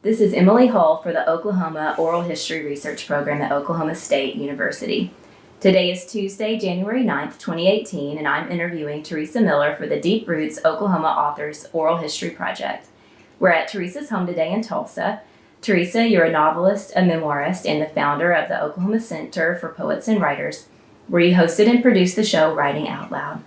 This is Emily Hull for the Oklahoma Oral History Research Program at Oklahoma State University. Today is Tuesday, January 9th, 2018, and I'm interviewing Teresa Miller for the Deep Roots Oklahoma Authors Oral History Project. We're at Teresa's home today in Tulsa. Teresa, you're a novelist, a memoirist, and the founder of the Oklahoma Center for Poets and Writers, where you hosted and produced the show Writing Out Loud.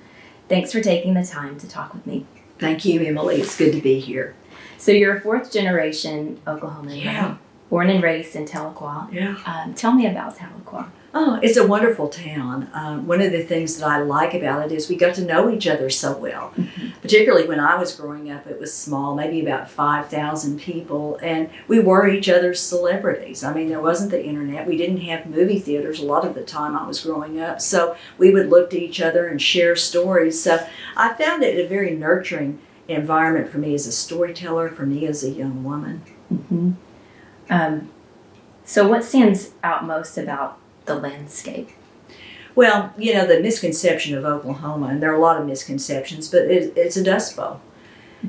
Thanks for taking the time to talk with me. Thank you, Emily. It's good to be here. So you're a fourth generation Oklahoman, Yeah. right? Born and raised in Tahlequah. Yeah. Tell me about Tahlequah. Oh, it's a wonderful town. One of the things that I like about it is we got to know each other so well. Mm-hmm. Particularly when I was growing up, it was small, maybe about 5,000 people, and we were each other's celebrities. I mean, there wasn't the internet. We didn't have movie theaters a lot of the time I was growing up, so we would look to each other and share stories. So I found it a very nurturing environment for me as a storyteller, for me as a young woman. Mm-hmm. So what stands out most about the landscape? Well, you know, the misconception of Oklahoma, and there are a lot of misconceptions, but it's a dust bowl.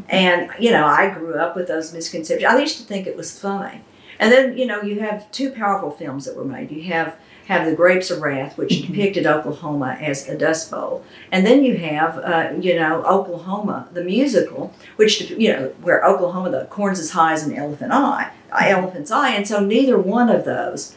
And, you know, I grew up with those misconceptions. I used to think it was funny. And then, you know, you have two powerful films that were made. You have The Grapes of Wrath, which depicted Oklahoma as a dust bowl. And then you have, you know, Oklahoma, the musical, which, you know, where Oklahoma, the corn's as high as an elephant's eye. And so neither one of those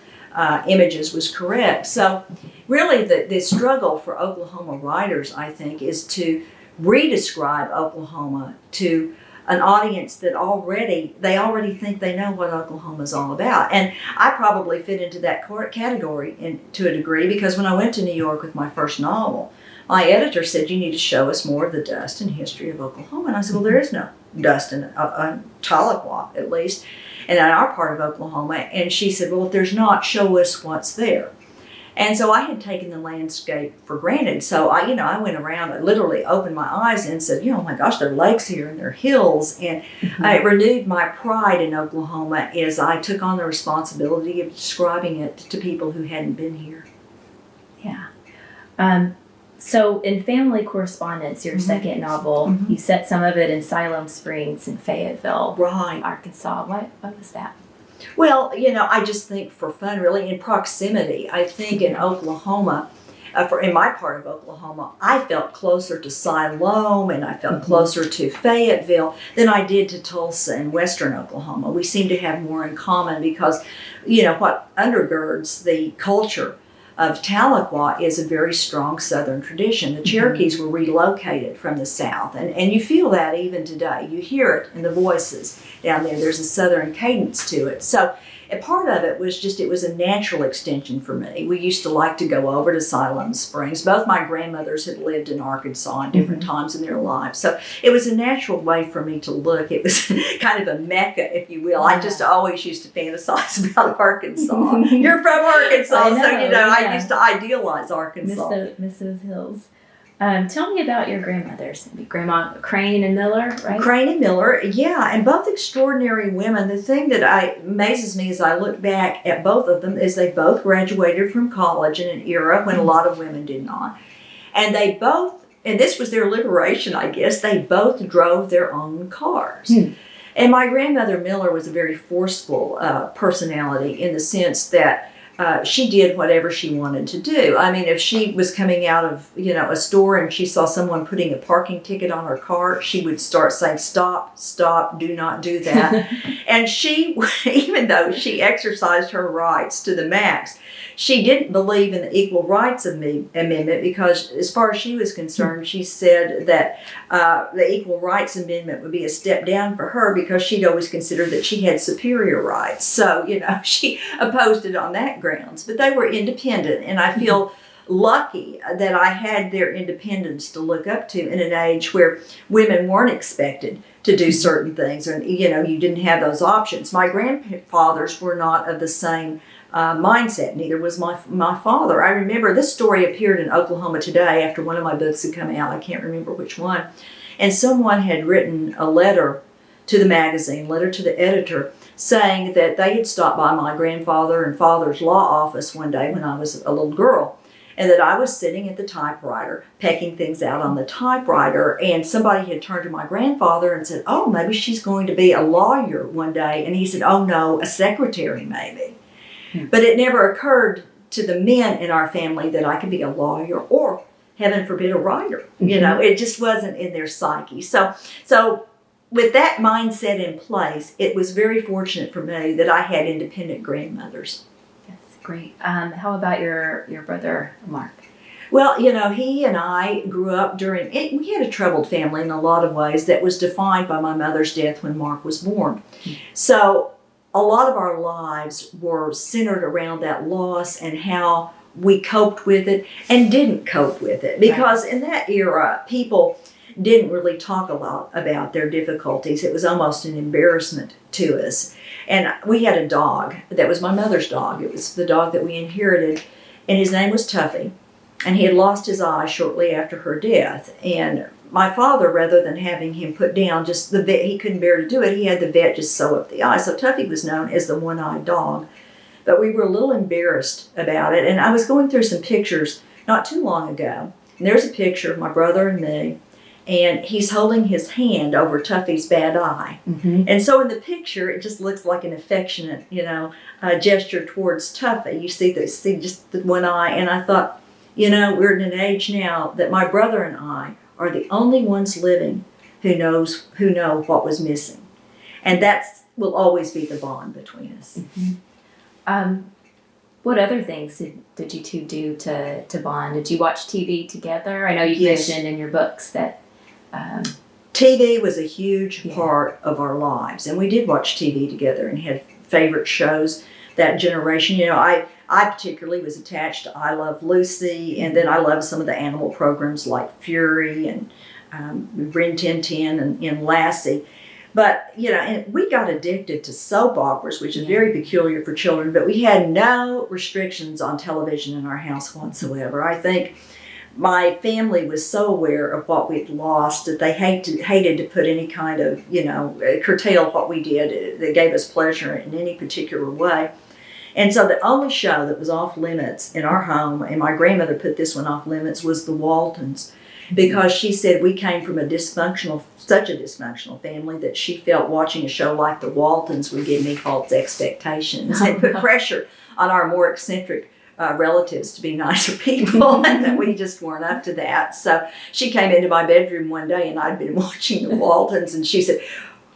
images was correct. So really the struggle for Oklahoma writers, I think, is to re-describe Oklahoma to an audience that already think they know what Oklahoma's all about. And I probably fit into that category to a degree, because when I went to New York with my first novel, my editor said, you need to show us more of the dust and history of Oklahoma. And I said, well, there is no dust in Tahlequah, at least, and in our part of Oklahoma. And she said, well, if there's not, show us what's there. And so I had taken the landscape for granted. So I went around, I literally opened my eyes and said, oh my gosh, there are lakes here and there are hills. And it renewed my pride in Oklahoma as I took on the responsibility of describing it to people who hadn't been here. Yeah. So in Family Correspondence, your second novel, you set some of it in Siloam Springs and Fayetteville, Right. Arkansas. What was that? Well, you know, I just think for fun, really, in proximity. I think in Oklahoma, in my part of Oklahoma, I felt closer to Siloam and I felt closer to Fayetteville than I did to Tulsa and western Oklahoma. We seem to have more in common because, you know, what undergirds the culture of Tahlequah is a very strong Southern tradition. The Cherokees were relocated from the South, and you feel that even today. You hear it in the voices down there. There's a Southern cadence to it. So a part of it was just, it was a natural extension for me. We used to like to go over to Siloam Springs. Both my grandmothers had lived in Arkansas at different times in their lives. So it was a natural way for me to look. It was kind of a mecca, if you will. I just always used to fantasize about Arkansas. You're from Arkansas, I know, so, you know, yeah. I used to idealize Arkansas. Miss those hills. Tell me about your grandmothers, Grandma Crane and Miller, right? Crane and Miller, yeah, and both extraordinary women. The thing that amazes me as I look back at both of them is they both graduated from college in an era when a lot of women did not. And they both, and this was their liberation, I guess, they both drove their own cars. And my grandmother Miller was a very forceful personality in the sense that she did whatever she wanted to do. I mean, if she was coming out of, you know, a store and she saw someone putting a parking ticket on her car, she would start saying, stop, do not do that. And she, even though she exercised her rights to the max, she didn't believe in the Equal Rights Amendment because, as far as she was concerned, she said that the Equal Rights Amendment would be a step down for her because she'd always considered that she had superior rights. So, you know, she opposed it on that grounds. But they were independent, and I feel lucky that I had their independence to look up to in an age where women weren't expected to do certain things, and, you know, you didn't have those options. My grandfathers were not of the same mindset. Neither was my father. I remember this story appeared in Oklahoma Today after one of my books had come out. I can't remember which one. And someone had written a letter to the magazine, letter to the editor, saying that they had stopped by my grandfather and father's law office one day when I was a little girl. and that I was sitting at the typewriter, pecking things out on the typewriter, and somebody had turned to my grandfather and said, oh, maybe she's going to be a lawyer one day. And he said, oh, no, a secretary maybe. But it never occurred to the men in our family that I could be a lawyer or, heaven forbid, a writer. You know, it just wasn't in their psyche. So with that mindset in place, it was very fortunate for me that I had independent grandmothers. That's great. How about your brother, Mark? Well, you know, he and I grew up we had a troubled family in a lot of ways that was defined by my mother's death when Mark was born. So a lot of our lives were centered around that loss and how we coped with it and didn't cope with it. Because in that era, people didn't really talk a lot about their difficulties. It was almost an embarrassment to us. And we had a dog that was my mother's dog. It was the dog that we inherited, and his name was Tuffy. And he had lost his eye shortly after her death. And my father, rather than having him put down, just the vet, he couldn't bear to do it, he had the vet just sew up the eye. So Tuffy was known as the one-eyed dog. But we were a little embarrassed about it. And I was going through some pictures not too long ago. And there's a picture of my brother and me. And he's holding his hand over Tuffy's bad eye. And so in the picture, it just looks like an affectionate, gesture towards Tuffy. You see just the one eye. And I thought, we're in an age now that my brother and I are the only ones living who know what was missing. And that will always be the bond between us. What other things did you two do to bond? Did you watch TV together? I know you mentioned in your books that TV was a huge part of our lives, and we did watch TV together and had favorite shows that generation. I particularly was attached to I Love Lucy, and then I loved some of the animal programs like Fury and Rin Tin Tin and Lassie. But, and we got addicted to soap operas, which is very peculiar for children, but we had no restrictions on television in our house whatsoever. I think my family was so aware of what we'd lost that they hated to put any kind of, curtail what we did that gave us pleasure in any particular way. And so the only show that was off limits in our home, and my grandmother put this one off limits, was The Waltons. Because she said we came from such a dysfunctional family that she felt watching a show like The Waltons would give me false expectations and put pressure on our more eccentric relatives to be nicer people, and that we just weren't up to that. So she came into my bedroom one day, and I'd been watching The Waltons, and she said,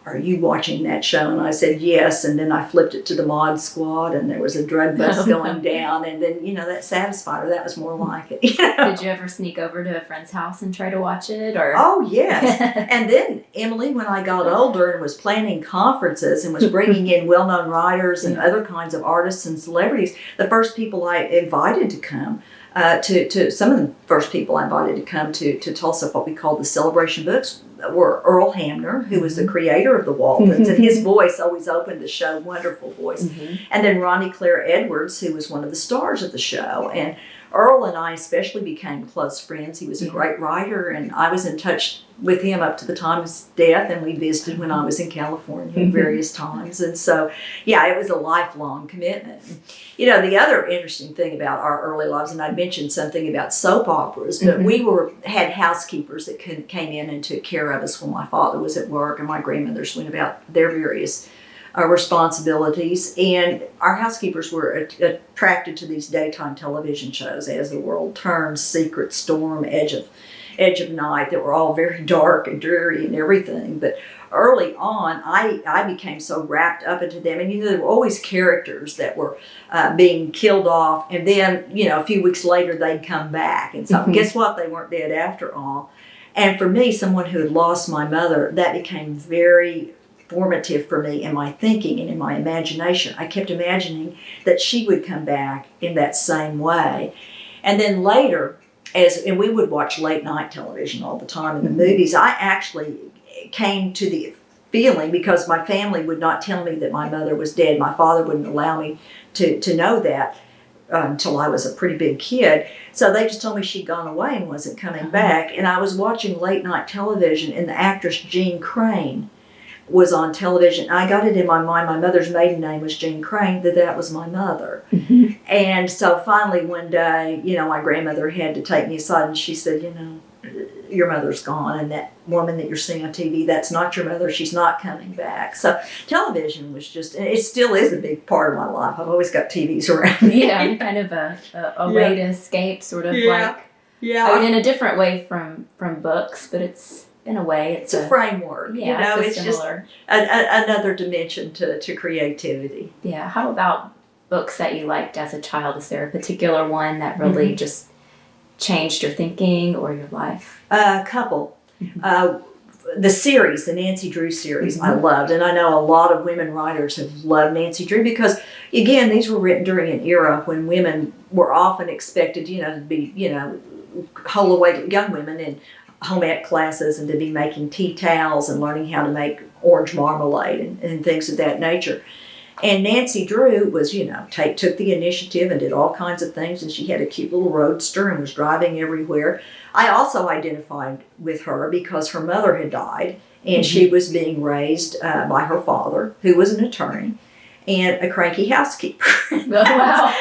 are you watching that show? And I said, yes. And then I flipped it to the Mod Squad, and there was a drug bust going down. And then, that satisfied her. That was more like it. Did you ever sneak over to a friend's house and try to watch it? Or? Oh, yes. And then, Emily, when I got older and was planning conferences and was bringing in well-known writers and other kinds of artists and celebrities, the first people I invited to come some of the first people I invited to come to Tulsa, what we called the Celebration Books, were Earl Hamner, who was the creator of the Waltons, and his voice always opened the show, wonderful voice. And then Ronnie Claire Edwards, who was one of the stars of the show. And Earl and I especially became close friends. He was a great writer, and I was in touch with him up to the time of his death, and we visited when I was in California various times. And so, it was a lifelong commitment. The other interesting thing about our early lives, and I mentioned something about soap operas, but we had housekeepers that came in and took care of us when my father was at work, and my grandmothers went about their various responsibilities, and our housekeepers were attracted to these daytime television shows, As the World Turns, Secret Storm, Edge of Night, that were all very dark and dreary and everything. But early on, I became so wrapped up into them, and there were always characters that were being killed off, and then a few weeks later they'd come back, and so guess what? They weren't dead after all. And for me, someone who had lost my mother, that became very formative for me in my thinking and in my imagination. I kept imagining that she would come back in that same way. And then later, and we would watch late night television all the time in the movies, I actually came to the feeling, because my family would not tell me that my mother was dead. My father wouldn't allow me to know that until I was a pretty big kid. So they just told me she'd gone away and wasn't coming back. And I was watching late night television, and the actress Jean Crane was on television. I got it in my mind, my mother's maiden name was Jean Crane, that was my mother. Mm-hmm. And so finally one day, my grandmother had to take me aside and she said, your mother's gone, and that woman that you're seeing on TV, that's not your mother. She's not coming back. So television was just, and it still is a big part of my life. I've always got TVs around me. Yeah, kind of a way to escape, sort of like, I mean, in a different way from books, but it's, in a way, it's a framework. Yeah, it's just another dimension to creativity. Yeah. How about books that you liked as a child? Is there a particular one that really just changed your thinking or your life? A couple. The series, the Nancy Drew series, I loved. And I know a lot of women writers have loved Nancy Drew because, again, these were written during an era when women were often expected, to be, whole away young women in home ec classes and to be making tea towels and learning how to make orange marmalade and things of that nature. And Nancy Drew was, took the initiative and did all kinds of things, and she had a cute little roadster and was driving everywhere. I also identified with her because her mother had died, and she was being raised by her father, who was an attorney, and a cranky housekeeper. Oh, wow.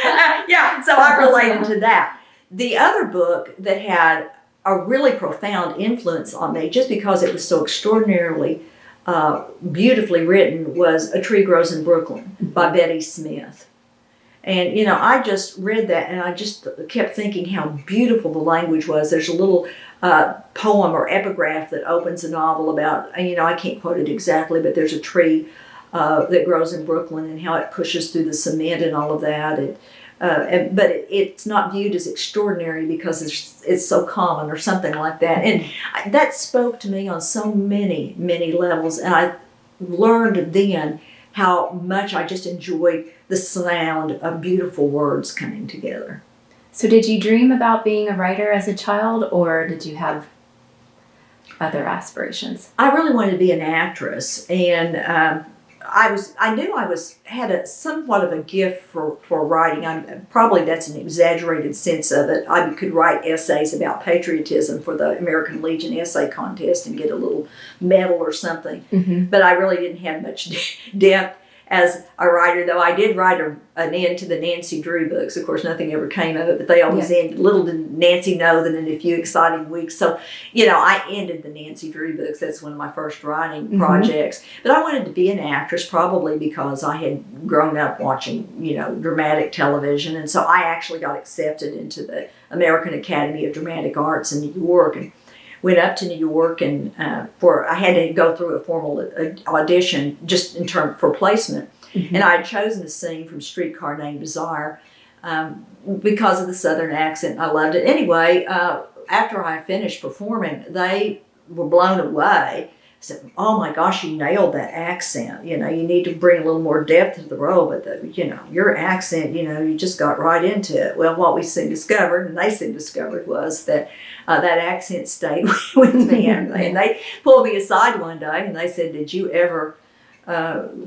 Yeah, so I related to that. The other book that had a really profound influence on me, just because it was so extraordinarily beautifully written, was A Tree Grows in Brooklyn by Betty Smith. And, I just read that and I just kept thinking how beautiful the language was. There's a little poem or epigraph that opens the novel about, I can't quote it exactly, but there's a tree that grows in Brooklyn and how it pushes through the cement and all of that. But it's not viewed as extraordinary because it's so common or something like that. And that spoke to me on so many, many levels. And I learned then how much I just enjoyed the sound of beautiful words coming together. So did you dream about being a writer as a child, or did you have other aspirations? I really wanted to be an actress, and I knew I had a somewhat of a gift for writing. Probably that's an exaggerated sense of it. I could write essays about patriotism for the American Legion essay contest and get a little medal or something. But I really didn't have much depth as a writer, though I did write an end to the Nancy Drew books. Of course, nothing ever came of it, but they always ended. Little did Nancy know that in a few exciting weeks. So, I ended the Nancy Drew books. That's one of my first writing projects. But I wanted to be an actress, probably because I had grown up watching, dramatic television. And so I actually got accepted into the American Academy of Dramatic Arts in New York, and went up to New York, and I had to go through a formal audition just for placement. And I had chosen to sing from Streetcar Named Desire because of the Southern accent. I loved it. Anyway, after I finished performing, they were blown away. Said, "Oh my gosh, you nailed that accent. You need to bring a little more depth to the role, but your accent, you just got right into it." Well, what we soon discovered, and they soon discovered, was that that accent stayed with me. And they pulled me aside one day and they said, "Did you ever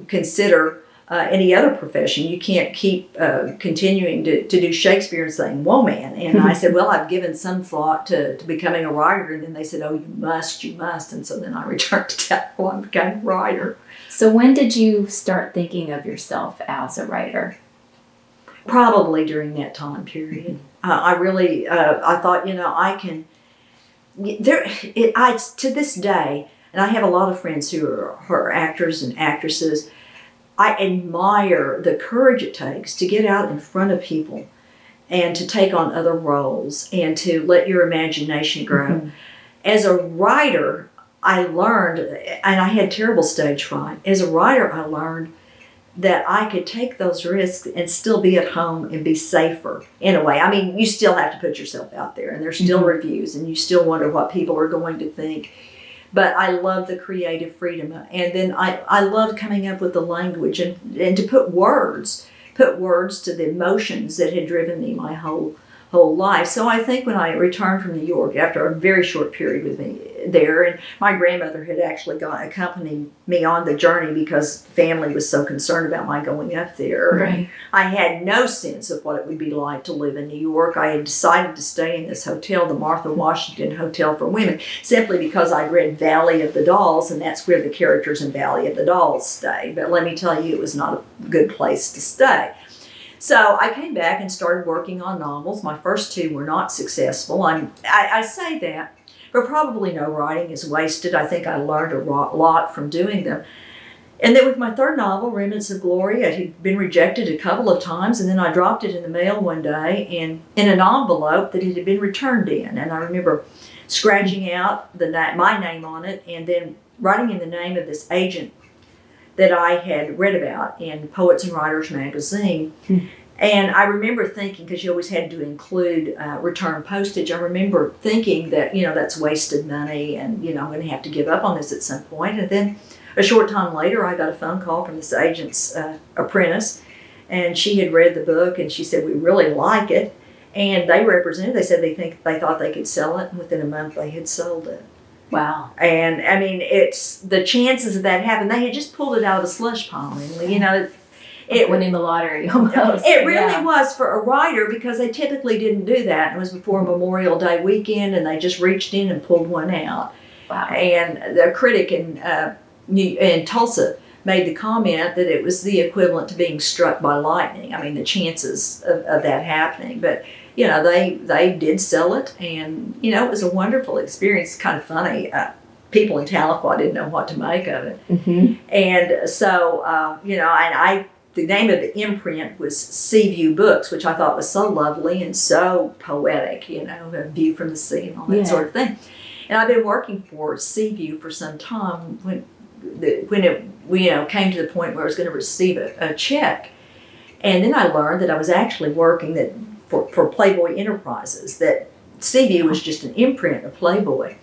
consider any other profession? You can't keep continuing to do Shakespeare and saying, 'Whoa, man.'" And I said, "Well, I've given some thought to becoming a writer." And then they said, "Oh, you must. And so then I returned to Tahlequah and became a writer. So when did you start thinking of yourself as a writer? Probably during that time period. I really, I thought, I can, to this day, and I have a lot of friends who are actors and actresses, I admire the courage it takes to get out in front of people and to take on other roles and to let your imagination grow. As a writer, I learned, and I had terrible stage fright. As a writer, I learned that I could take those risks and still be at home and be safer in a way. I mean, you still have to put yourself out there, and there's still reviews, and you still wonder what people are going to think. But I love the creative freedom. And then I love coming up with the language and to put words to the emotions that had driven me my whole whole life. So I think when I returned from New York after a very short period with me there, and my grandmother had actually accompanied me on the journey because family was so concerned about my going up there. Right. I had no sense of what it would be like to live in New York. I had decided to stay in this hotel, the Martha Washington Hotel for Women, simply because I'd read Valley of the Dolls, and that's where the characters in Valley of the Dolls stayed. But let me tell you, it was not a good place to stay. So I came back and started working on novels. My first two were not successful. I say that, but probably no writing is wasted. I think I learned a lot from doing them. And then with my third novel, Remnants of Glory, it had been rejected a couple of times, and then I dropped it in the mail one day in an envelope that it had been returned in. And I remember scratching out my name on it and then writing in the name of this agent that I had read about in Poets and Writers magazine. And I remember thinking, because you always had to include return postage, I remember thinking that, that's wasted money and, I'm going to have to give up on this at some point. And then a short time later, I got a phone call from this agent's apprentice, and she had read the book, and she said, we really like it. And they said they thought they could sell it, and within a month they had sold it. Wow. And I mean, it's the chances of that happening. They had just pulled it out of a slush pile, and it winning the lottery almost. It really was for a writer, because they typically didn't do that. It was before Memorial Day weekend, and they just reached in and pulled one out. Wow. And the critic in Tulsa made the comment that it was the equivalent to being struck by lightning. I mean, the chances of that happening, but. They did sell it, and, it was a wonderful experience. Kind of funny. People in Tahlequah didn't know what to make of it. Mm-hmm. And so, the name of the imprint was Seaview Books, which I thought was so lovely and so poetic, a view from the sea and all that sort of thing. And I've been working for Seaview for some time when it came to the point where I was going to receive a check. And then I learned that I was actually working for Playboy Enterprises, that Seaview was just an imprint of Playboy.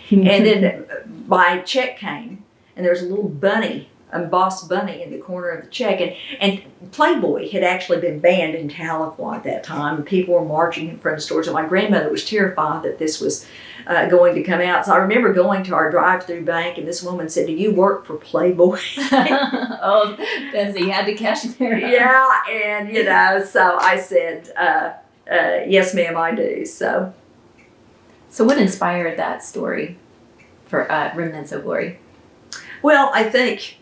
And then my check came, and there was a little bunny, embossed bunny in the corner of the check. And Playboy had actually been banned in Tahlequah at that time, and people were marching in front of stores. And my grandmother was terrified that this was going to come out. So I remember going to our drive-through bank, and this woman said, "Do you work for Playboy?" Oh, Bessie, you had to cash there. Yeah, and so I said, "Yes, ma'am, I do." So what inspired that story for Remnants of Glory? Well, I think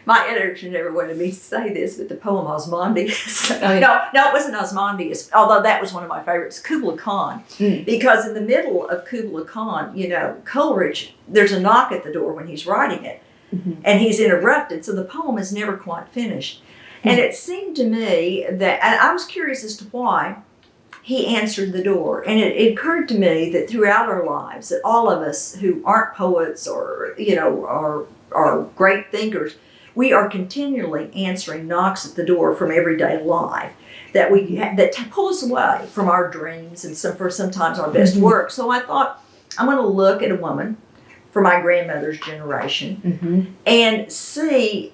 my editor never wanted me to say this, but the poem Osmondius. Oh, yeah. No, it wasn't Osmondius, although that was one of my favorites, Kubla Khan. Because in the middle of Kubla Khan, Coleridge, there's a knock at the door when he's writing it, and he's interrupted, so the poem is never quite finished. And it seemed to me that, and I was curious as to why, he answered the door. And it occurred to me that throughout our lives, that all of us who aren't poets or, are great thinkers, we are continually answering knocks at the door from everyday life that pull us away from our dreams and sometimes our best work. So I thought, I'm going to look at a woman from my grandmother's generation and see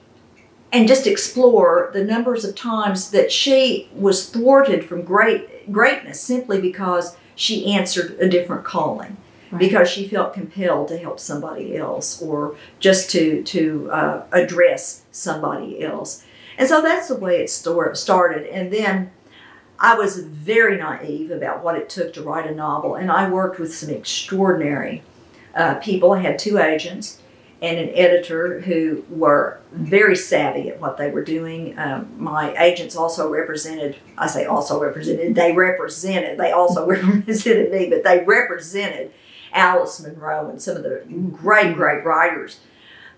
and just explore the numbers of times that she was thwarted from greatness simply because she answered a different calling. Right. Because she felt compelled to help somebody else or just to address somebody else. And so that's the way it started. And then I was very naive about what it took to write a novel, and I worked with some extraordinary people. I had 2 agents and an editor who were very savvy at what they were doing. My agents also represented, they also represented me, but they represented Alice Munro and some of the great writers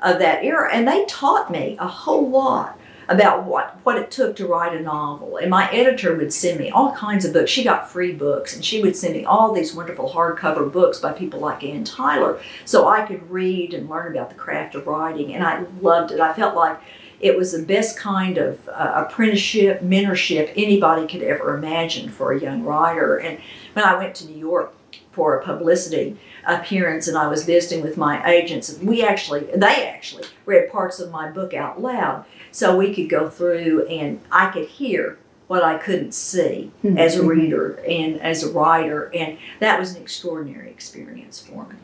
of that era. And they taught me a whole lot about what it took to write a novel. And my editor would send me all kinds of books. She got free books, and she would send me all these wonderful hardcover books by people like Ann Tyler, so I could read and learn about the craft of writing. And I loved it. I felt like it was the best kind of apprenticeship, mentorship anybody could ever imagine for a young writer. And when I went to New York for a publicity appearance and I was visiting with my agents, they actually read parts of my book out loud so we could go through and I could hear what I couldn't see as a reader and as a writer, and that was an extraordinary experience for me.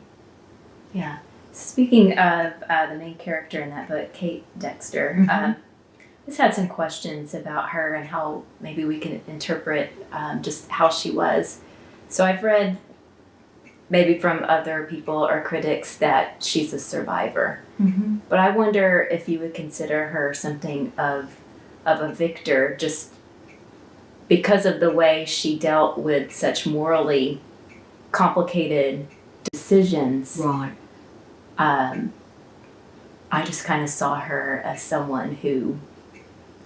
Yeah. Speaking of the main character in that book, Kate Dexter, just had some questions about her and how maybe we can interpret just how she was. So I've read maybe from other people or critics that she's a survivor. But I wonder if you would consider her something of a victor, just because of the way she dealt with such morally complicated decisions. Right. I just kind of saw her as someone who,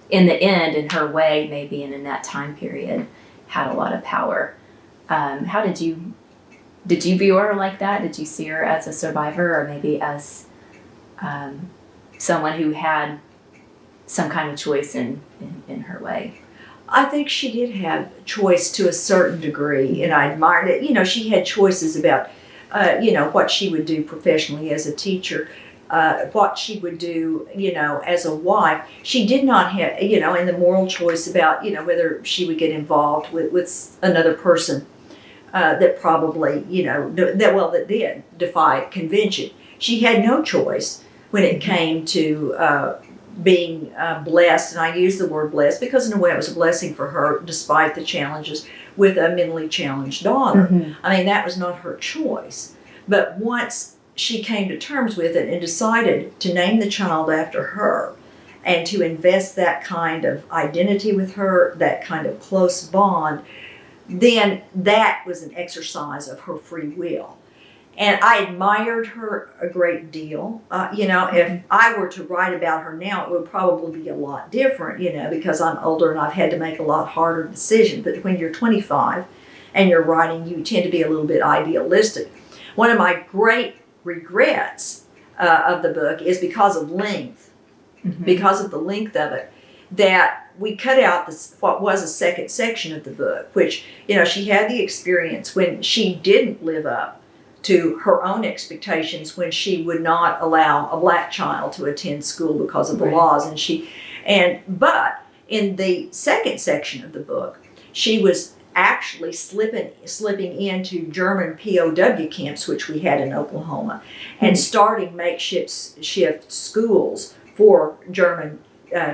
in the end, in her way, maybe, and in that time period, had a lot of power. How did you view her like that? Did you see her as a survivor, or maybe as someone who had some kind of choice in her way? I think she did have choice to a certain degree, and I admired it. You know, she had choices about, what she would do professionally as a teacher, what she would do, as a wife. She did not have, and the moral choice about, whether she would get involved with another person that probably, that did defy convention. She had no choice when it came to being blessed, and I use the word blessed because in a way it was a blessing for her despite the challenges with a mentally challenged daughter. I mean, that was not her choice. But once she came to terms with it and decided to name the child after her and to invest that kind of identity with her, that kind of close bond, then that was an exercise of her free will. And I admired her a great deal. If I were to write about her now, it would probably be a lot different, because I'm older and I've had to make a lot harder decisions. But when you're 25 and you're writing, you tend to be a little bit idealistic. One of my great regrets of the book is because of length, because of the length of it, that we cut out what was a second section of the book, which, she had the experience when she didn't live up to her own expectations, when she would not allow a black child to attend school because of the laws. But in the second section of the book, she was actually slipping into German POW camps, which we had in Oklahoma, and starting makeshift schools for German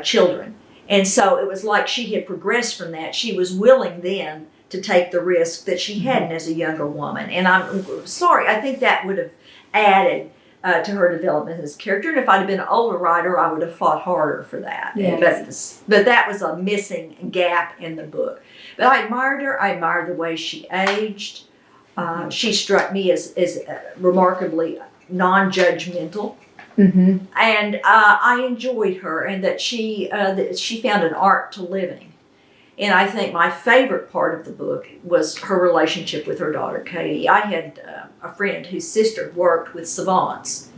children. And so it was like she had progressed from that. She was willing then to take the risk that she hadn't as a younger woman. And I'm sorry, I think that would have added to her development as a character. And if I'd have been an older writer, I would have fought harder for that. Yes. But that was a missing gap in the book. But I admired her. I admired the way she aged. She struck me as remarkably non-judgmental. And I enjoyed her, and that she found an art to living. And I think my favorite part of the book was her relationship with her daughter, Katie. I had a friend whose sister worked with savants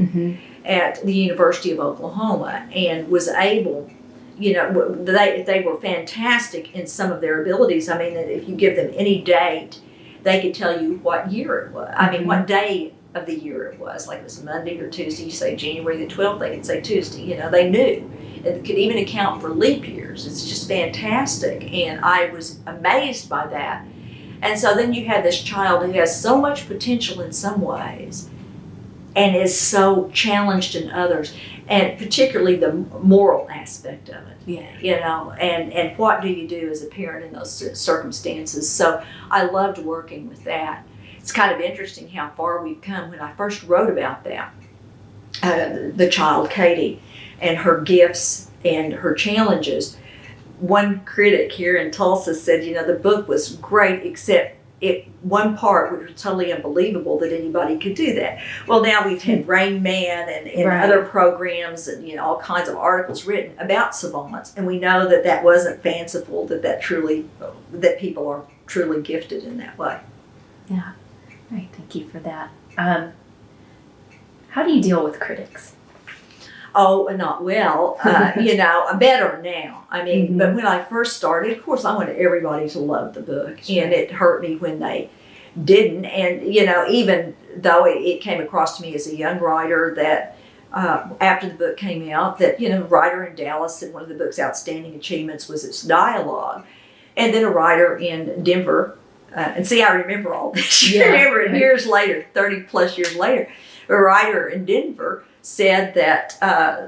at the University of Oklahoma and was able, they were fantastic in some of their abilities. I mean, if you give them any date, they could tell you what year it was. I mean, what day of the year it was. Like it was Monday or Tuesday. You say January the 12th, they could say Tuesday. They knew. It could even account for leap years. It's just fantastic. And I was amazed by that. And so then you have this child who has so much potential in some ways and is so challenged in others, and particularly the moral aspect of it. And what do you do as a parent in those circumstances? So I loved working with that. It's kind of interesting how far we've come. When I first wrote about that, the child Katie and her gifts and her challenges, one critic here in Tulsa said, the book was great except one part which was totally unbelievable that anybody could do that. Well, now we've had Rain Man and other programs and all kinds of articles written about savants, and we know that wasn't fanciful, that people are truly gifted in that way. Yeah. Right, thank you for that. How do you deal with critics? Oh, not well. Better now. I mean, but when I first started, of course, I wanted everybody to love the book, and it hurt me when they didn't. And even though it came across to me as a young writer that after the book came out, that writer in Dallas said one of the book's outstanding achievements was its dialogue. And then a writer in Denver, and see, I remember all this. Yeah, I remember it right. years later, 30 plus years later. A writer in Denver said that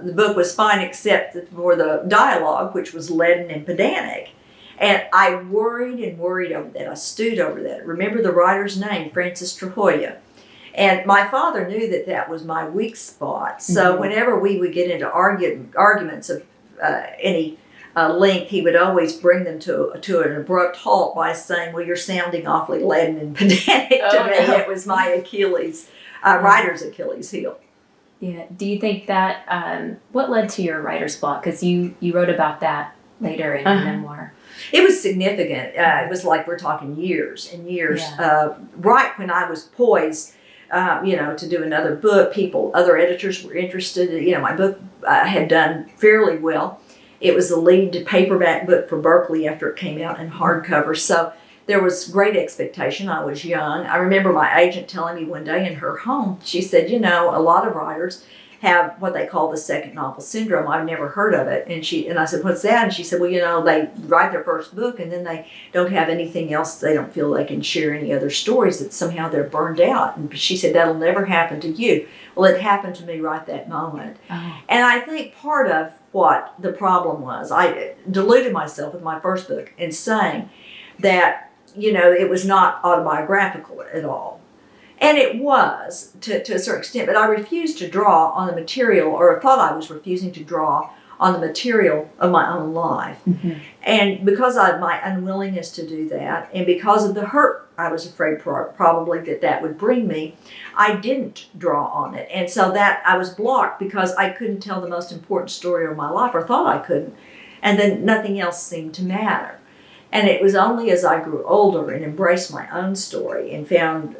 the book was fine except for the dialogue, which was leaden and pedantic. And I worried and worried over that. I stewed over that. Remember the writer's name, Francis Tahlequah. And my father knew that that was my weak spot. So whenever we would get into arguments of any length, he would always bring them to an abrupt halt by saying, well, you're sounding awfully leaden and pedantic to me. No. It was my Achilles, writer's Achilles heel. Yeah. Do you think that, what led to your writer's block? Because you wrote about that later in your memoir. It was significant. It was like we're talking years and years. Yeah. Right when I was poised, to do another book, other editors were interested. My book had done fairly well. It was the lead paperback book for Berkeley after it came out in hardcover. So there was great expectation. I was young. I remember my agent telling me one day in her home, she said, a lot of writers have what they call the second novel syndrome. I've never heard of it. And I said, what's that? And she said, well, they write their first book and then they don't have anything else. They don't feel they can share any other stories, that somehow they're burned out. And she said, that'll never happen to you. Well, it happened to me right that moment. Oh. And I think part of what the problem was, I deluded myself with my first book in saying that, it was not autobiographical at all. And it was, to a certain extent, but I refused to draw on the material, or thought I was refusing to draw on the material of my own life. Mm-hmm. And because of my unwillingness to do that, and because of the hurt I was afraid probably that would bring me, I didn't draw on it. And so that I was blocked because I couldn't tell the most important story of my life, or thought I couldn't. And then nothing else seemed to matter. And it was only as I grew older and embraced my own story and found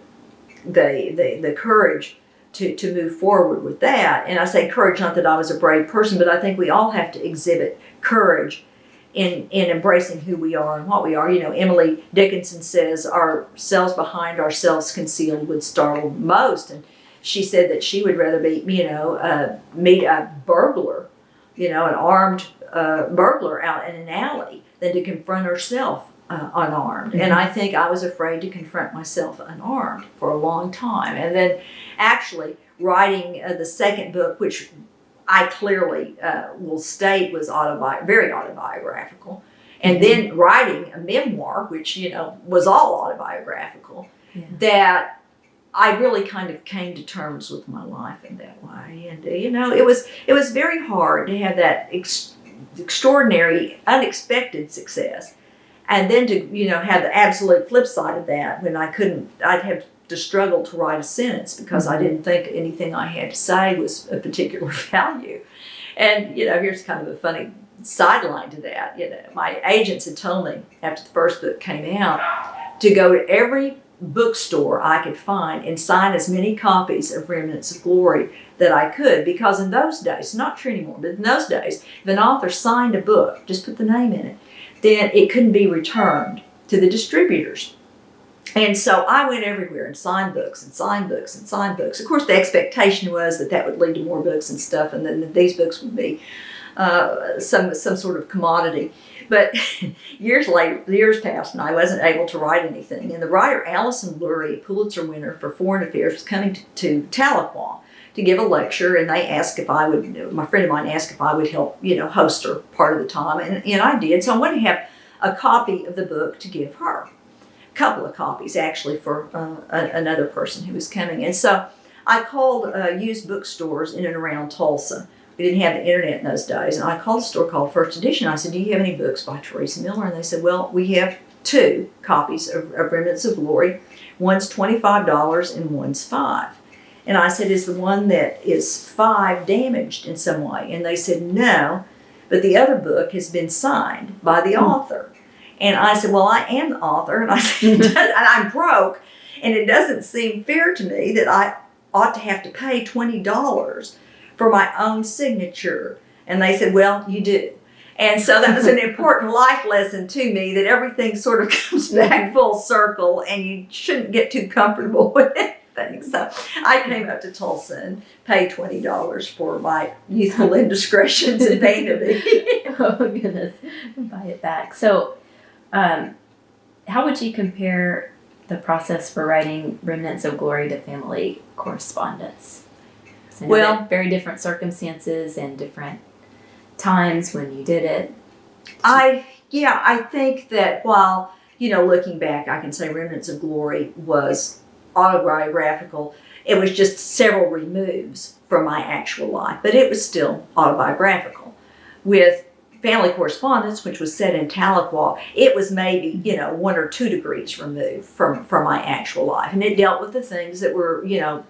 the courage to move forward with that. And I say courage, not that I was a brave person, but I think we all have to exhibit courage in embracing who we are and what we are. Emily Dickinson says, ourselves behind, ourselves concealed would startle most. And she said that she would rather meet a burglar, an armed burglar out in an alley than to confront herself unarmed. Mm-hmm. And I think I was afraid to confront myself unarmed for a long time. And then actually writing the second book, which I clearly will state was very autobiographical, and then writing a memoir, which was all autobiographical, that I really kind of came to terms with my life in that way. And it was very hard to have that extraordinary, unexpected success, and then to have the absolute flip side of that when I'd have to struggle to write a sentence because I didn't think anything I had to say was of particular value. And here's kind of a funny sideline to that. My agents had told me after the first book came out to go to every bookstore I could find and sign as many copies of Remnants of Glory that I could, because in those days, not true anymore, but in those days, if an author signed a book, just put the name in it, then it couldn't be returned to the distributors. And so I went everywhere and signed books and signed books and signed books. Of course, the expectation was that would lead to more books and stuff, and then these books would be some sort of commodity. But years passed, and I wasn't able to write anything. And the writer Allison Lurie, Pulitzer winner for Foreign Affairs, was coming to Tahlequah to give a lecture, and they asked if I would. My friend of mine asked if I would help, host her part of the time, and I did. So I wanted to have a copy of the book to give her. Couple of copies actually for another person who was coming. And so I called used bookstores in and around Tulsa. We didn't have the internet in those days. And I called a store called First Edition. I said, do you have any books by Teresa Miller? And they said, well, we have 2 copies of Remnants of Glory. One's $25 and one's $5. And I said, is the one that is $5 damaged in some way? And they said, no, but the other book has been signed by the author. And I said, well, I am the author, and I said, and I'm broke, and it doesn't seem fair to me that I ought to have to pay $20 for my own signature. And they said, well, you do. And so that was an important life lesson to me, that everything sort of comes back full circle, and you shouldn't get too comfortable with anything. So I came up to Tulsa and paid $20 for my youthful indiscretions and vanity. Oh, goodness. Buy it back. So, How would you compare the process for writing Remnants of Glory to family correspondence? Well, very different circumstances and different times when you did it. I think that while, looking back, I can say Remnants of Glory was autobiographical. It was just several removes from my actual life, but it was still autobiographical. With Family Correspondence, which was set in Tahlequah, it was maybe, 1 or 2 degrees removed from my actual life. And it dealt with the things that were,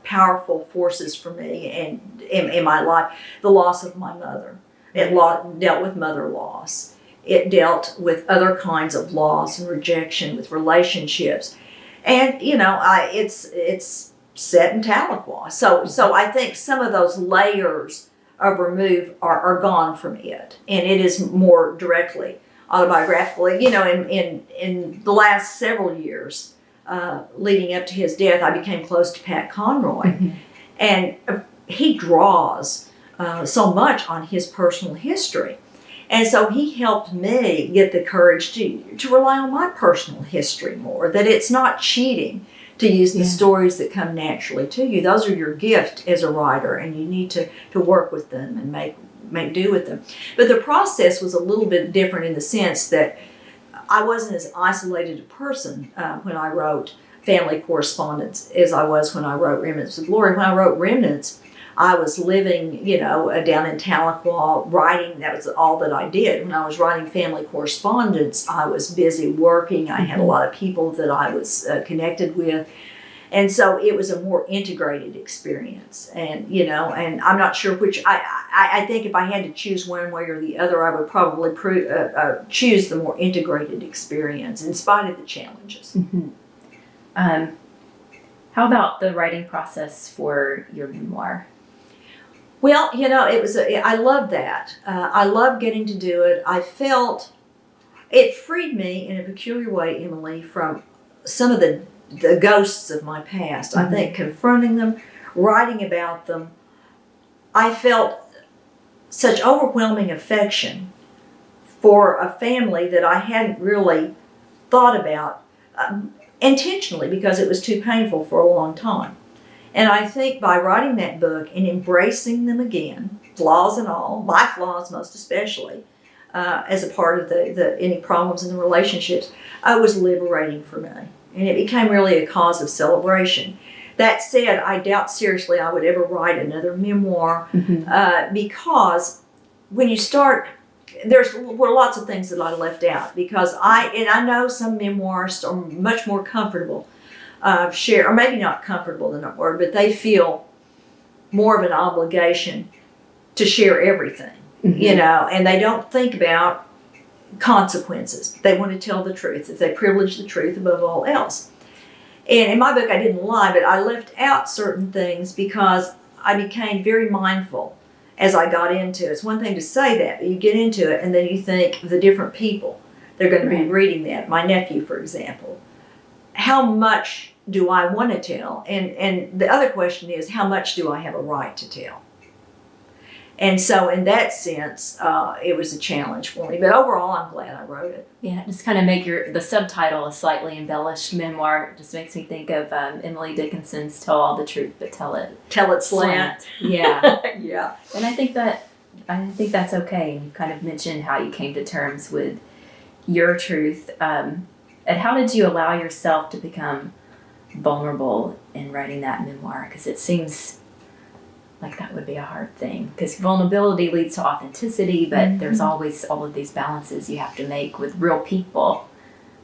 powerful forces for me and in my life. The loss of my mother. It dealt with mother loss. It dealt with other kinds of loss and rejection with relationships. And, it's set in Tahlequah. So I think some of those layers of remove are gone from it, and it is more directly autobiographically. In the last several years leading up to his death, I became close to Pat Conroy, and he draws so much on his personal history, and so he helped me get the courage to rely on my personal history more. That it's not cheating to use the stories that come naturally to you. Those are your gift as a writer, and you need to work with them and make do with them. But the process was a little bit different in the sense that I wasn't as isolated a person when I wrote Family Correspondence as I was when I wrote Remnants of Glory. When I wrote Remnants, I was living, down in Tahlequah, writing. That was all that I did. When I was writing Family Correspondence, I was busy working. I had a lot of people that I was connected with. And so it was a more integrated experience. And, and I'm not sure which, I think if I had to choose one way or the other, I would probably choose the more integrated experience in spite of the challenges. How about the writing process for your memoir? Well, I loved that. I loved getting to do it. I felt it freed me in a peculiar way, Emily, from some of the ghosts of my past. I think confronting them, writing about them, I felt such overwhelming affection for a family that I hadn't really thought about intentionally because it was too painful for a long time. And I think by writing that book and embracing them again, flaws and all, my flaws most especially, as a part of any problems in the relationships, it was liberating for me. And it became really a cause of celebration. That said, I doubt seriously I would ever write another memoir because when you start, there were lots of things that I left out because I know some memoirists are much more comfortable share, or maybe not comfortable in that word, but they feel more of an obligation to share everything, and they don't think about consequences. They want to tell the truth. If they privilege the truth above all else. And in my book, I didn't lie, but I left out certain things because I became very mindful as I got into it. It's one thing to say that, but you get into it and then you think of the different people they're going to be reading that. My nephew, for example. How much do I want to tell? And the other question is, how much do I have a right to tell? And so in that sense, it was a challenge for me. But overall, I'm glad I wrote it. Yeah, just kind of make the subtitle a slightly embellished memoir. It just makes me think of Emily Dickinson's Tell All the Truth, but Tell It Slant. Yeah. Yeah. And I think that's okay. And you kind of mentioned how you came to terms with your truth. And how did you allow yourself to become vulnerable in writing that memoir? Because it seems like that would be a hard thing. Because vulnerability leads to authenticity, but there's always all of these balances you have to make with real people.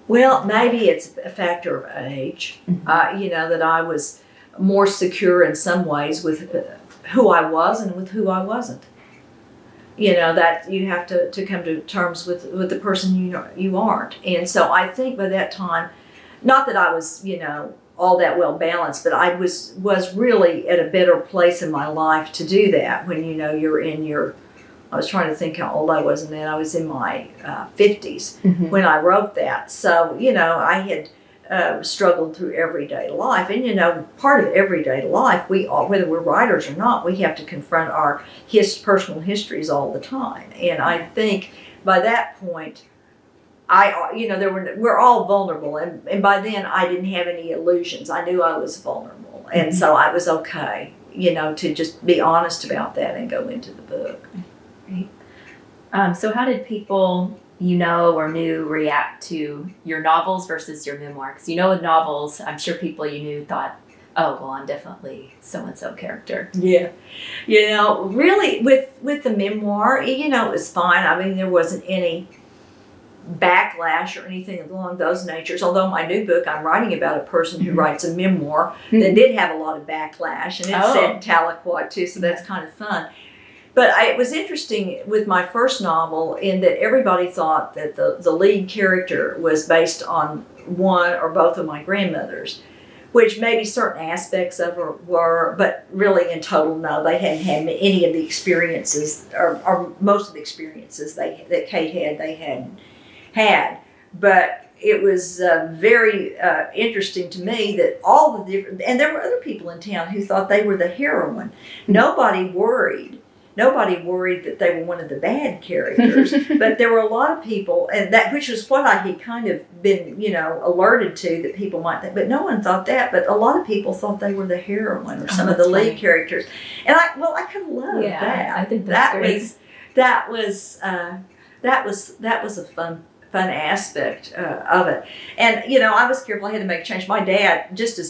Well, maybe it's a factor of age. That I was more secure in some ways with who I was and with who I wasn't. That you have to come to terms with the person you aren't. And so I think by that time, not that I was, all that well balanced, but I was really at a better place in my life to do that when, you're in your, I was trying to think how old I was, and then I was in my 50s when I wrote that. So, I had struggled through everyday life. And, part of everyday life, we all, whether we're writers or not, we have to confront our personal histories all the time. And I think by that point, we're all vulnerable, and by then I didn't have any illusions. I knew I was vulnerable, and so I was okay, to just be honest about that and go into the book. Right. So how did people or knew react to your novels versus your memoir? Because with novels, I'm sure people you knew thought, oh, well, I'm definitely so-and-so character. Yeah. Really with the memoir, it was fine. I mean, there wasn't any backlash or anything along those natures. Although my new book, I'm writing about a person who writes a memoir that did have a lot of backlash, and it's set in Tahlequah too, so that's kind of fun. But it was interesting with my first novel in that everybody thought that the lead character was based on one or both of my grandmothers, which maybe certain aspects of her were, but really in total, no, they hadn't had any of the experiences, or most of the experiences that Kate had, they hadn't had. But it was very interesting to me that all the different, and there were other people in town who thought they were the heroine. Nobody worried that they were one of the bad characters, but there were a lot of people, and which was what I had kind of been, alerted to, that people might think, but no one thought that. But a lot of people thought they were the heroine or some of the lead characters, and I kind of loved that. I think that's great. That was a fun aspect of it, and I was careful. I had to make a change. My dad, just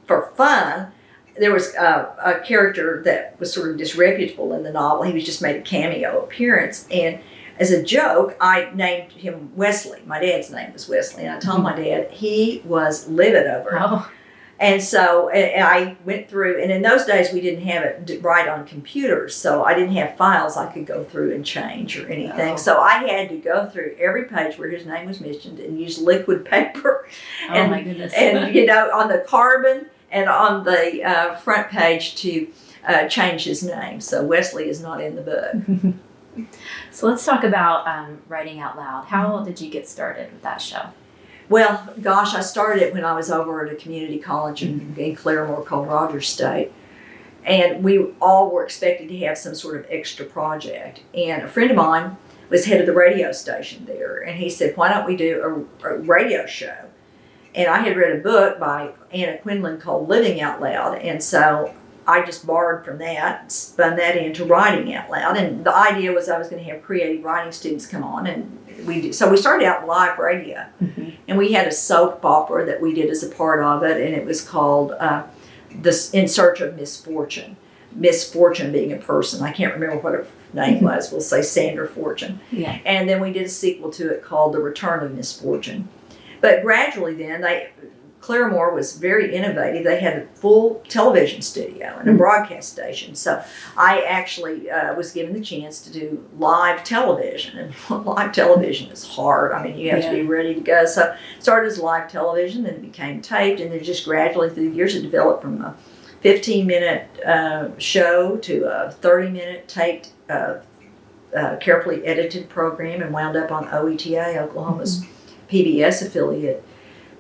for fun. There was a character that was sort of disreputable in the novel. He was just made a cameo appearance. And as a joke, I named him Wesley. My dad's name was Wesley. And I told my dad he was livid over it. Oh. And so I went through, and in those days we didn't have it right on computers. So I didn't have files I could go through and change or anything. Oh. So I had to go through every page where his name was mentioned and use liquid paper. Oh, my goodness. And, on the carbon, and on the front page to change his name. So Wesley is not in the book. So let's talk about writing out loud. How did you get started with that show? Well, gosh, I started it when I was over at a community college in Claremore called Rogers State. And we all were expected to have some sort of extra project. And a friend of mine was head of the radio station there. And he said, why don't we do a radio show? And I had read a book by Anna Quinlan called Living Out Loud. And so I just borrowed from that, spun that into writing out loud. And the idea was I was going to have creative writing students come on. And so we started out live radio. Mm-hmm. And we had a soap opera that we did as a part of it. And it was called In Search of Misfortune. Misfortune being a person. I can't remember what her name was. We'll say Sandra Fortune. Yeah. And then we did a sequel to it called The Return of Misfortune. But gradually then, Claremore was very innovative. They had a full television studio and a broadcast station. So I actually was given the chance to do live television. And live television is hard. I mean, you have to be ready to go. So started as live television, then it became taped, and then just gradually through the years it developed from a 15-minute show to a 30-minute taped, carefully edited program, and wound up on OETA, Oklahoma's PBS affiliate.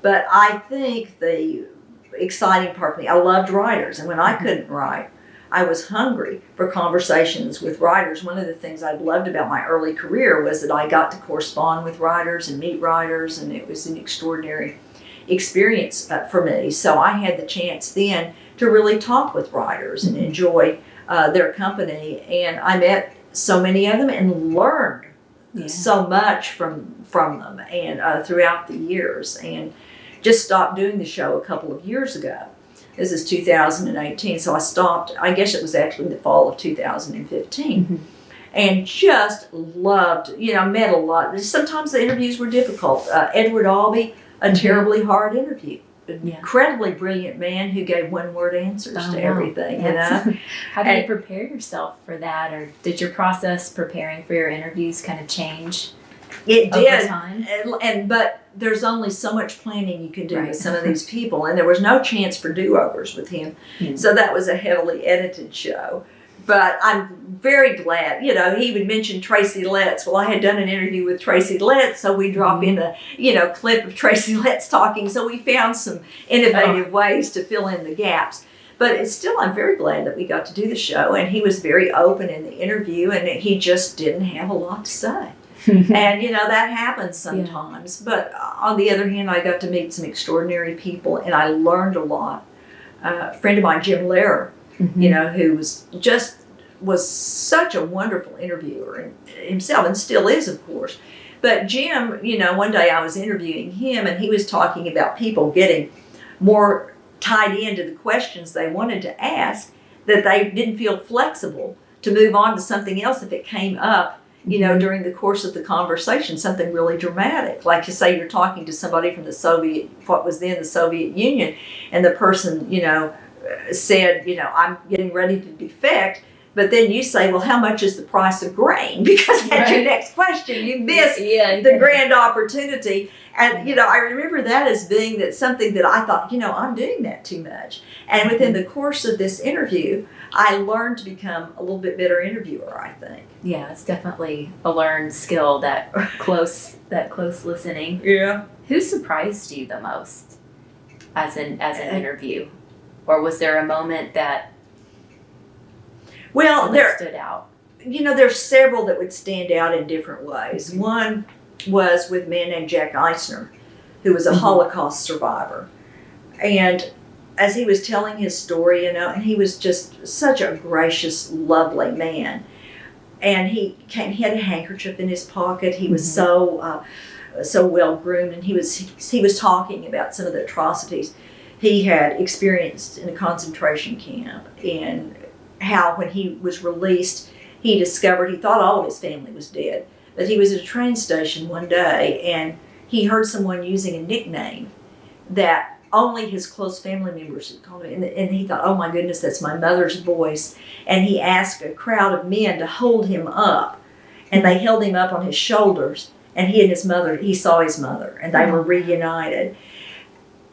But I think the exciting part for me, I loved writers, and when I couldn't write, I was hungry for conversations with writers. One of the things I loved about my early career was that I got to correspond with writers and meet writers, and it was an extraordinary experience for me. So I had the chance then to really talk with writers and enjoy their company, and I met so many of them and learned so much from them and throughout the years, and just stopped doing the show a couple of years ago. This is 2018, so I stopped. I guess it was actually the fall of 2015, and just loved. Met a lot. Sometimes the interviews were difficult. Edward Albee, a terribly hard interview. Incredibly brilliant man who gave one-word answers to everything. How did you prepare yourself for that, or did your process preparing for your interviews kind of change? It over did, time? But there's only so much planning you can do with some of these people, and there was no chance for do-overs with him. So that was a heavily edited show. But I'm very glad, he would mention Tracy Letts. Well, I had done an interview with Tracy Letts, so we drop in a, clip of Tracy Letts talking. So we found some innovative ways to fill in the gaps. But it's still, I'm very glad that we got to do the show, and he was very open in the interview, and he just didn't have a lot to say. And, that happens sometimes. But on the other hand, I got to meet some extraordinary people, and I learned a lot. A friend of mine, Jim Lehrer, who was such a wonderful interviewer himself, and still is, of course. But Jim, one day I was interviewing him, and he was talking about people getting more tied into the questions they wanted to ask, that they didn't feel flexible to move on to something else if it came up, during the course of the conversation, something really dramatic. Like, you say you're talking to somebody from what was then the Soviet Union, and the person, said, I'm getting ready to defect. But then you say, well, how much is the price of grain? Because that's your next question. You miss the grand opportunity. And, I remember that as being something that I thought, I'm doing that too much. And within the course of this interview, I learned to become a little bit better interviewer, I think. Yeah, it's definitely a learned skill, that close listening. Yeah. Who surprised you the most as an interview? Or was there a moment that stood out? There's several that would stand out in different ways. Mm-hmm. One was with a man named Jack Eisner, who was a Holocaust survivor. And as he was telling his story, and he was just such a gracious, lovely man. And he had a handkerchief in his pocket. He was so well groomed, and he was talking about some of the atrocities he had experienced in a concentration camp, and how when he was released, he thought all of his family was dead. But he was at a train station one day, and he heard someone using a nickname that only his close family members had called him. And he thought, oh my goodness, that's my mother's voice. And he asked a crowd of men to hold him up. And they held him up on his shoulders. And he saw his mother, and they were reunited.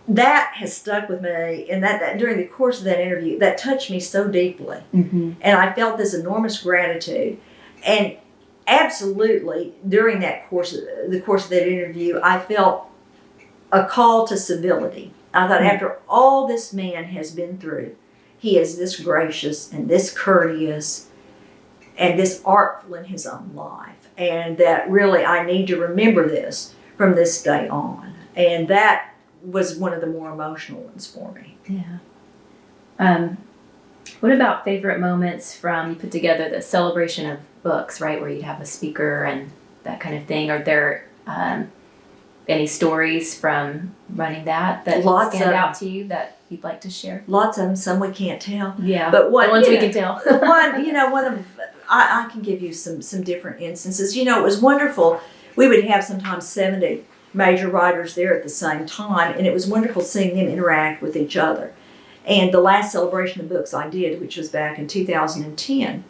That has stuck with me, and that during the course of that interview, that touched me so deeply. Mm-hmm. And I felt this enormous gratitude. And absolutely, during the course of that interview, I felt a call to civility. I thought, after all this man has been through, he is this gracious and this courteous and this artful in his own life. And that really, I need to remember this from this day on. And that was one of the more emotional ones for me. Yeah. What about favorite moments from, you put together the celebration of books, right, where you'd have a speaker and that kind of thing? Are there any stories from running that stand out to you that you'd like to share? Lots of them. Some we can't tell. Yeah, but the ones we can tell. I can give you some different instances. It was wonderful. We would have sometimes 70 major writers there at the same time, and it was wonderful seeing them interact with each other. And the last celebration of books I did, which was back in 2010,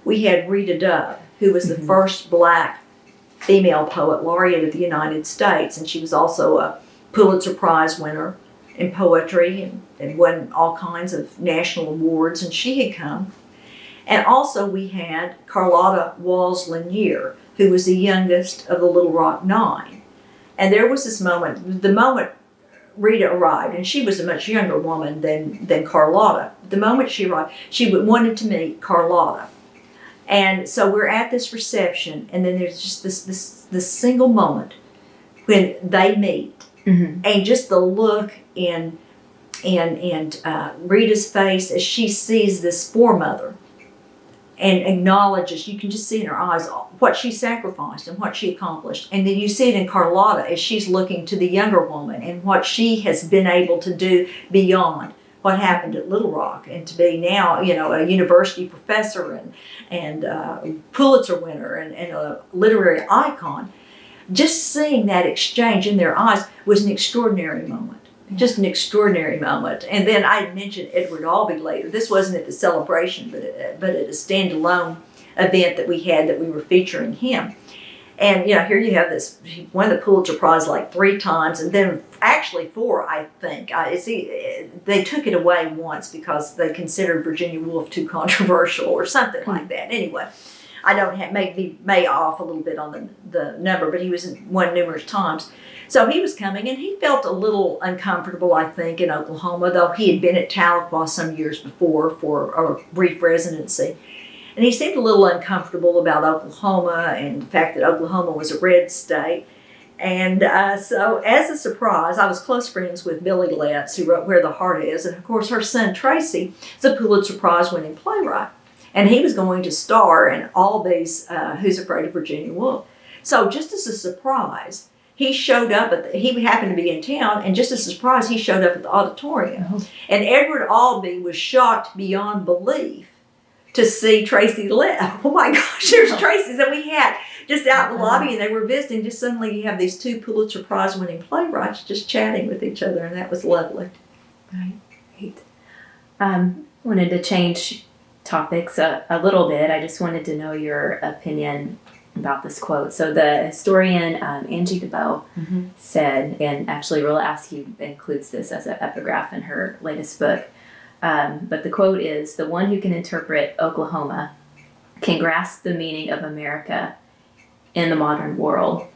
we had Rita Dove, who was the first Black female poet laureate of the United States, and she was also a Pulitzer Prize winner in poetry and won all kinds of national awards, and she had come. And also we had Carlotta Walls-Lanier, who was the youngest of the Little Rock Nine. And there was this moment, the moment Rita arrived, and she was a much younger woman than Carlotta. The moment she arrived, she wanted to meet Carlotta. And so we're at this reception, and then there's just this single moment when they meet, and just the look in Rita's face as she sees this foremother and acknowledges, you can just see in her eyes what she sacrificed and what she accomplished. And then you see it in Carlotta as she's looking to the younger woman and what she has been able to do beyond what happened at Little Rock, and to be now, a university professor and Pulitzer winner and a literary icon. Just seeing that exchange in their eyes was an extraordinary moment. Just an extraordinary moment. And then I mentioned Edward Albee later. This wasn't at the celebration, but at a standalone event that we had that we were featuring him. And here you have this, he won the Pulitzer Prize like 3 times, and then actually 4, I think. They took it away once because they considered Virginia Woolf too controversial or something like that. Anyway, I don't have, may off a little bit on the number, but he was won numerous times. So he was coming, and he felt a little uncomfortable, I think, in Oklahoma, though he had been at Tahlequah some years before for a brief residency. And he seemed a little uncomfortable about Oklahoma and the fact that Oklahoma was a red state. And so, as a surprise, I was close friends with Billy Letts, who wrote Where the Heart Is. And of course, her son Tracy is a Pulitzer Prize winning playwright. And he was going to star in Albee's Who's Afraid of Virginia Woolf. So, just as a surprise, he showed up he happened to be in town, and just as a surprise, he showed up at the auditorium. Oh. And Edward Albee was shocked beyond belief to see Tracy Letts. Oh my gosh, there's Tracy that we had just out in the lobby, and they were visiting. Just suddenly you have these two Pulitzer Prize winning playwrights just chatting with each other, and that was lovely. Right, great. Wanted to change topics a little bit. I just wanted to know your opinion about this quote. So the historian Angie DeBow said, and actually Rilla Askew includes this as an epigraph in her latest book, but the quote is, "The one who can interpret Oklahoma can grasp the meaning of America in the modern world."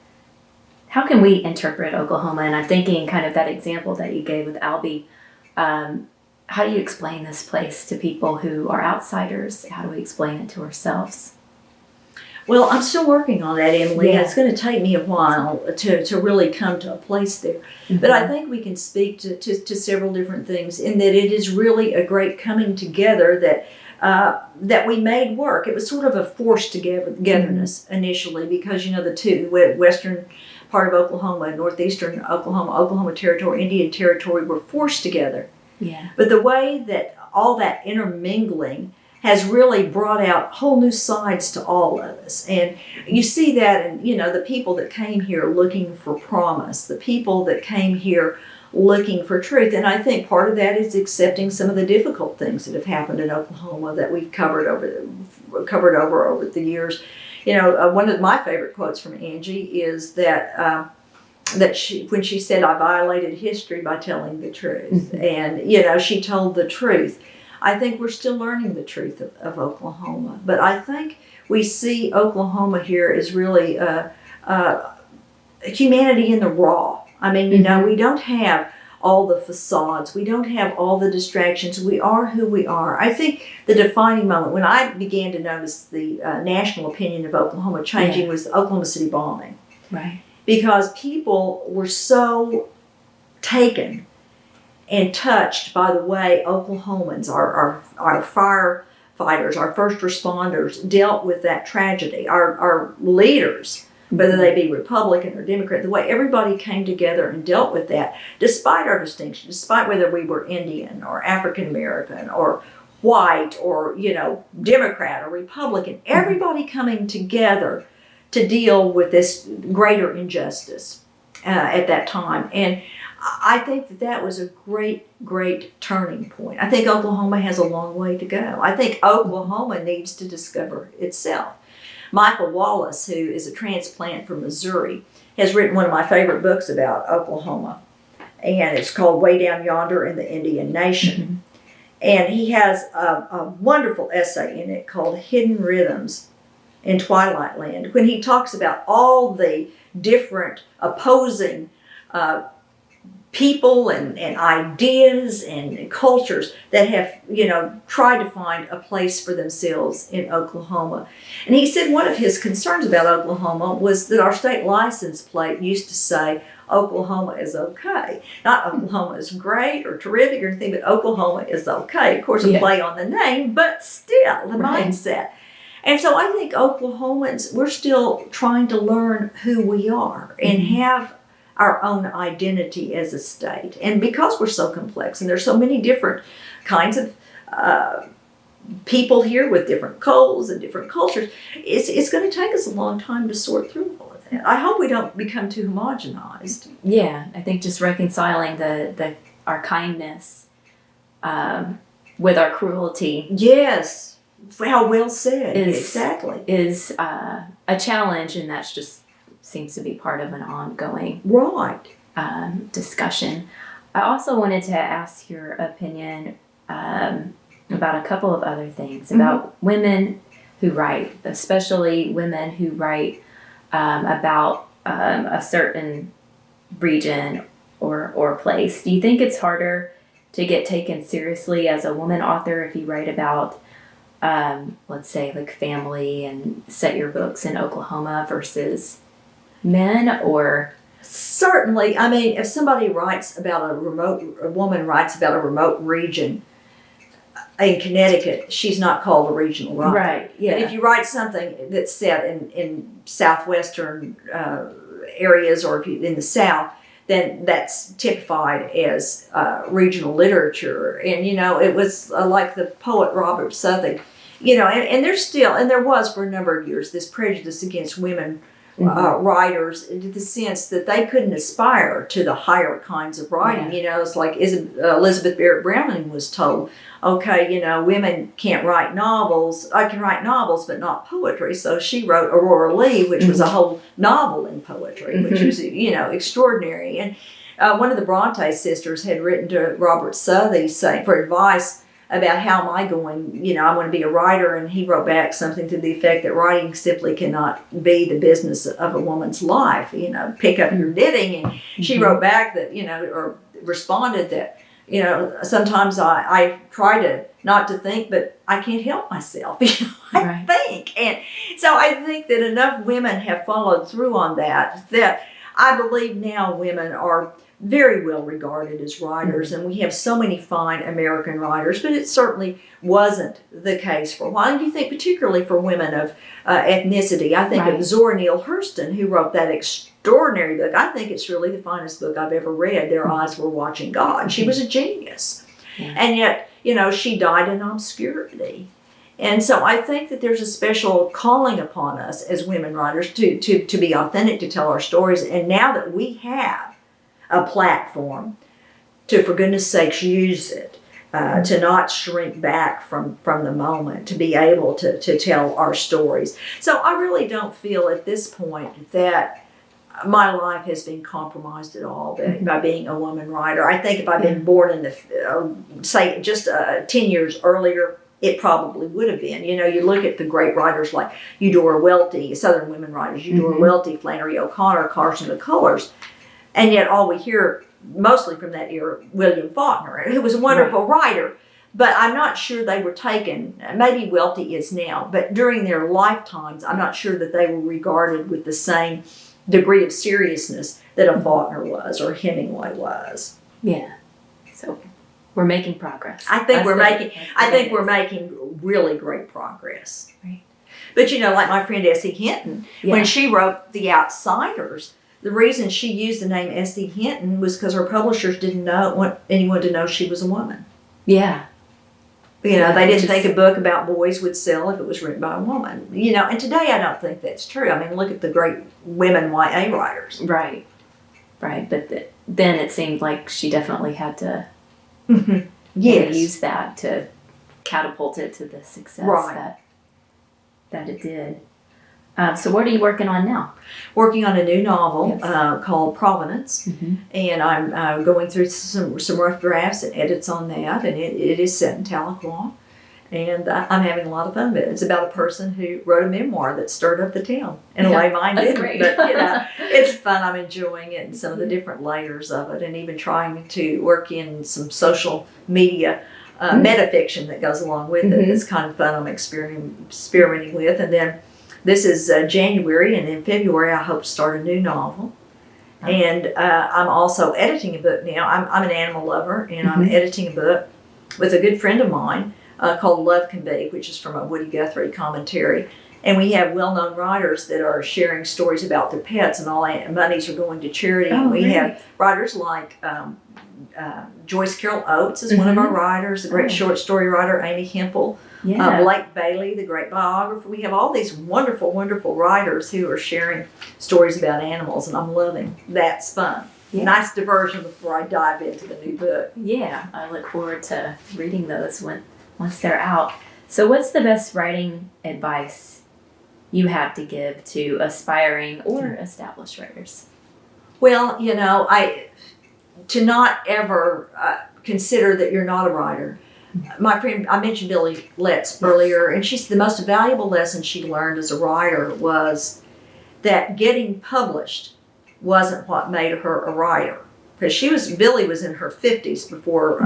How can we interpret Oklahoma? And I'm thinking kind of that example that you gave with Albee. How do you explain this place to people who are outsiders? How do we explain it to ourselves? Well, I'm still working on that, Emily. Yeah. It's going to take me a while to really come to a place there. But I think we can speak to several different things in that it is really a great coming together that we made work. It was sort of a forced togetherness initially because, the western part of Oklahoma, northeastern Oklahoma Territory, Indian Territory were forced together. Yeah. But the way that all that intermingling has really brought out whole new sides to all of us. And you see that in, the people that came here looking for promise, the people that came here looking for truth. And I think part of that is accepting some of the difficult things that have happened in Oklahoma that we've covered over the years. One of my favorite quotes from Angie is that when she said, "I violated history by telling the truth." And, she told the truth. I think we're still learning the truth of Oklahoma. But I think we see Oklahoma here as really humanity in the raw. I mean, we don't have all the facades. We don't have all the distractions. We are who we are. I think the defining moment when I began to notice the national opinion of Oklahoma changing was the Oklahoma City bombing. Right. Because people were so taken and touched by the way Oklahomans, our firefighters, our first responders dealt with that tragedy. Our leaders, whether they be Republican or Democrat, the way everybody came together and dealt with that, despite our distinction, despite whether we were Indian or African American or white or, Democrat or Republican, everybody coming together to deal with this greater injustice at that time. And I think that was a great, great turning point. I think Oklahoma has a long way to go. I think Oklahoma needs to discover itself. Michael Wallace, who is a transplant from Missouri, has written one of my favorite books about Oklahoma, and it's called Way Down Yonder in the Indian Nation. And he has a wonderful essay in it called Hidden Rhythms in Twilight Land, when he talks about all the different opposing people and ideas and cultures that have, tried to find a place for themselves in Oklahoma. And he said one of his concerns about Oklahoma was that our state license plate used to say, Oklahoma is okay. Not Oklahoma is great or terrific or anything, but Oklahoma is okay. Of course, a play on the name, but still, the mindset. And so I think Oklahomans, we're still trying to learn who we are and have our own identity as a state. And because we're so complex and there's so many different kinds of people here with different goals and different cultures, it's going to take us a long time to sort through all of that. I hope we don't become too homogenized. Yeah, I think just reconciling our kindness with our cruelty. Yes. How well said. Exactly. Is a challenge, and that's just seems to be part of an ongoing discussion. I also wanted to ask your opinion about a couple of other things, about women who write, especially women who write about a certain region or place. Do you think it's harder to get taken seriously as a woman author if you write about let's say like family and set your books in Oklahoma versus men, or? Certainly. I mean, if somebody writes about a woman writes about a remote region in Connecticut, she's not called a regional writer. Right, yeah. But if you write something that's set in southwestern areas or if you, in the South, then that's typified as regional literature. And, it was like the poet Robert Southey, and there's still, and there was for a number of years, this prejudice against women writers, in the sense that they couldn't aspire to the higher kinds of writing. It's like Elizabeth Barrett Browning was told, okay, women can't write novels. I can write novels, but not poetry. So she wrote Aurora Leigh, which was a whole novel in poetry, which was, extraordinary. And one of the Bronte sisters had written to Robert Southey saying for advice about how am I going, I want to be a writer. And he wrote back something to the effect that writing simply cannot be the business of a woman's life. Pick up your knitting. And she wrote back that, or responded that, sometimes I try to not to think, but I can't help myself. I think. And so I think that enough women have followed through on that I believe now women are very well regarded as writers, and we have so many fine American writers, but it certainly wasn't the case for a while. And you think particularly for women of ethnicity, I think of Zora Neale Hurston, who wrote that extraordinary book. I think it's really the finest book I've ever read, Their Eyes Were Watching God. She was a genius. And yet, she died in obscurity. And so I think that there's a special calling upon us as women writers to be authentic, to tell our stories. And now that we have a platform, to, for goodness sakes, use it, to not shrink back from the moment, to be able to tell our stories. So I really don't feel at this point that my life has been compromised at all by being a woman writer. I think if I'd been born in say just 10 years earlier, it probably would have been. You look at the great writers like Eudora Welty, Southern women writers, Eudora Welty, Flannery O'Connor, Carson McCullers, and yet all we hear mostly from that era, William Faulkner, who was a wonderful writer, but I'm not sure they were taken, maybe Welty is now, but during their lifetimes, I'm not sure that they were regarded with the same degree of seriousness that a Faulkner was or Hemingway was. Yeah. So we're making progress. I think we're making really great progress. Right. But like my friend Essie Hinton, when she wrote The Outsiders, the reason she used the name Essie Hinton was because her publishers didn't want anyone to know she was a woman. Yeah. They didn't think a book about boys would sell if it was written by a woman. And today I don't think that's true. I mean, look at the great women YA writers. Right. But then it seemed like she definitely had to use that to catapult it to the success that it did. So what are you working on now? Working on a new novel called Provenance, and I'm going through some rough drafts and edits on that, and it is set in Tahlequah, and I'm having a lot of fun with it. It's about a person who wrote a memoir that stirred up the town in a way mine didn't. Great. But it's fun. I'm enjoying it and some of the different layers of it, and even trying to work in some social media metafiction that goes along with it. It's kind of fun. I'm experimenting with, and then. This is January, and in February I hope to start a new novel. And I'm also editing a book now. I'm an animal lover, and I'm editing a book with a good friend of mine called Love Can Be, which is from a Woody Guthrie commentary. And we have well-known writers that are sharing stories about their pets, and all that monies are going to charity. And we have writers like Joyce Carol Oates is one of our writers, the great short story writer Amy Hempel. Blake Bailey, the great biographer. We have all these wonderful, wonderful writers who are sharing stories about animals, and I'm loving that's fun. Nice diversion before I dive into the new book. Yeah, I look forward to reading those once they're out. So what's the best writing advice you have to give to aspiring or established writers? Well, to not ever consider that you're not a writer. My friend, I mentioned Billy Letts earlier, and she's the most valuable lesson she learned as a writer was that getting published wasn't what made her a writer. Because Billy was in her 50s before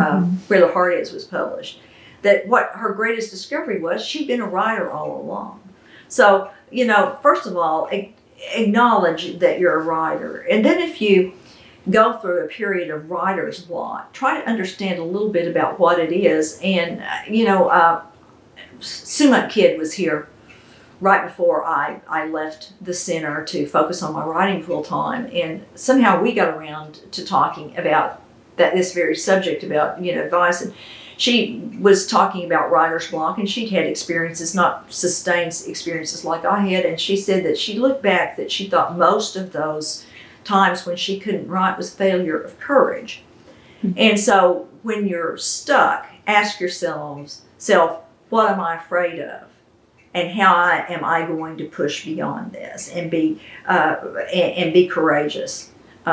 Where the Heart Is was published. that what her greatest discovery was, she'd been a writer all along. So, first of all, acknowledge that you're a writer. And then if you go through a period of writer's block, try to understand a little bit about what it is. And, Sumut Kid was here right before I left the center to focus on my writing full time. And somehow we got around to talking about this very subject about, advice. And she was talking about writer's block, and she'd had experiences, not sustained experiences like I had. And she said that she looked back, that she thought most of those times when she couldn't write was failure of courage. And so when you're stuck, ask yourself, what am I afraid of? And how am I going to push beyond this and be courageous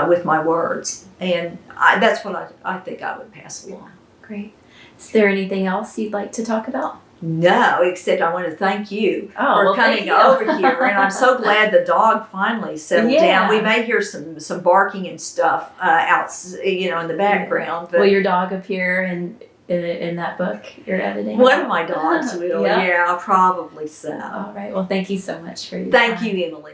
with my words? And that's what I think I would pass along. Great. Is there anything else you'd like to talk about? No, except I want to thank you for well, coming over here. And I'm so glad the dog finally settled down. We may hear some barking and stuff out, in the background. But will your dog appear in that book you're editing? One of my dogs will, Yeah. probably so. All right. Well, thank you so much for your Thank time. you, Emily.